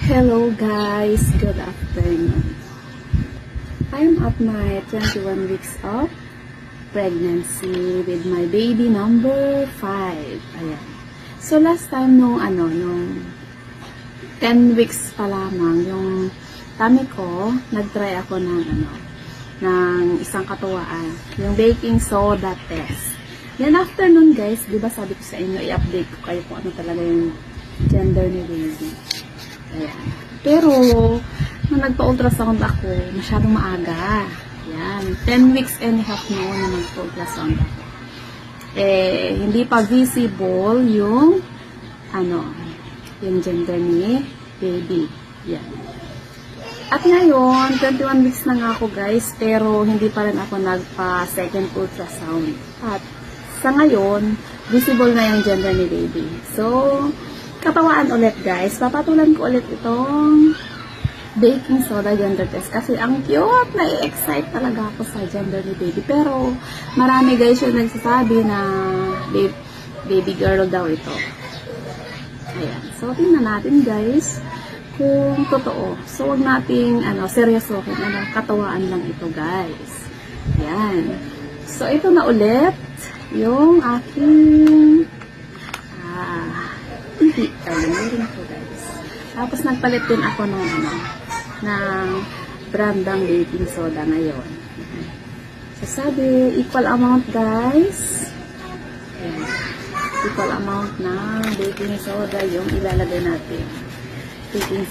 Hello guys, good afternoon. I'm at my 21 weeks of pregnancy with my baby number 5. Ayan. So last time nung 10 weeks pa lamang yung tummy ko, nagtry ako ng isang katuwaan, yung baking soda test. Then after nun guys, di ba sabi ko sa inyo, i-update ko kayo kung ano talaga yung gender ni baby. Ayan. Pero, nung nagpa-ultrasound ako, masyadong maaga. Ayan. 10 weeks and a half noon na nagpa-ultrasound ako. Hindi pa visible yung, yung gender ni baby. Ayan. At ngayon, 21 weeks na nga ako guys, pero hindi pa rin ako nagpa-second ultrasound. At sa ngayon, visible na yung gender ni baby. So, katawaan ulit guys. Papatulan ko ulit itong baking soda gender test. Kasi ang cute, na-excite talaga ako sa gender ni baby. Pero marami guys yung nagsasabi na baby girl daw ito. Ayan. So tingnan natin guys kung totoo. So wag nating seryosohin. Katawaan lang ito guys. Ayan. So ito na ulit yung aking meron ko guys. Tapos nagpalit din ako ng brandang baking soda ngayon. So sabi, equal amount guys. Ayan. Equal amount ng baking soda yung ilalagay natin. Baking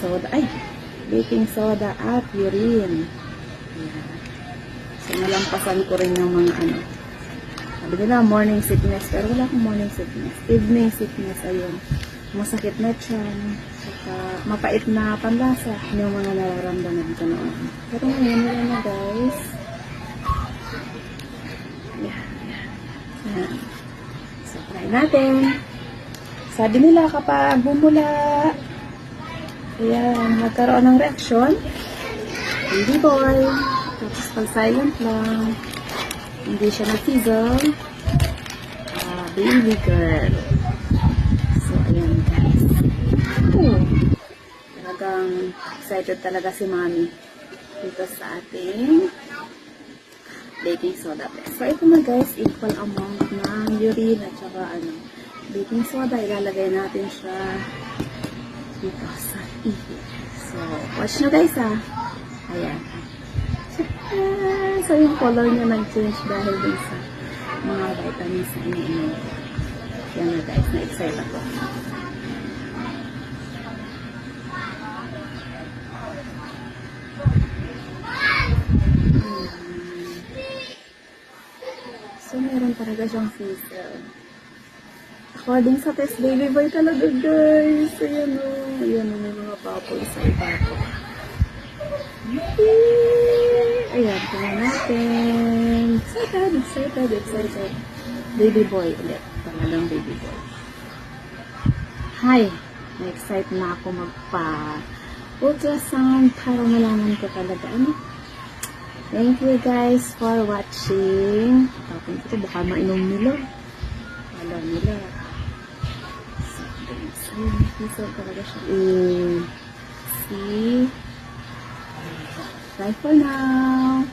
soda at urine. Ayan. So nalampasan ko rin ng mga sabi nila morning sickness, pero wala akong morning sickness. Evening sickness, ayun. Masakit na tiyan, saka mapait na panlasa yung mga nararamdaman ko noon. Pero ngayon wala na guys. Yan. So try natin. Sabi nila kapag bumula, ayan, magkaroon ng reaksyon, baby boy. Tapos pag silent lang, hindi siya nag-fizzle, baby girl. Talagang excited talaga si Mami dito sa ating baking soda test. So ito na guys, equal amount ng urine at saka baking soda. Ilalagay natin siya dito sa ihi. So watch nyo guys Ayan. So yung color niya nag-change dahil din sa mga vitamins na iniinom. Yan na guys, na-excite ako. So, meron talaga siyang fizzle. According sa test, baby boy talaga, guys. Ayan o. Ayan o, may mga bubbles sa iba ko. Ayan, tingnan natin. Excited. Baby boy ulit. Talagang baby boy. Hi! Na-excite na ako magpa-ultrasound para malaman ko talaga. Thank you guys for watching. Tapos ito, baka mainom nila. Alam nila. So, guys, ayun, piso talaga siya. See? Bye for now.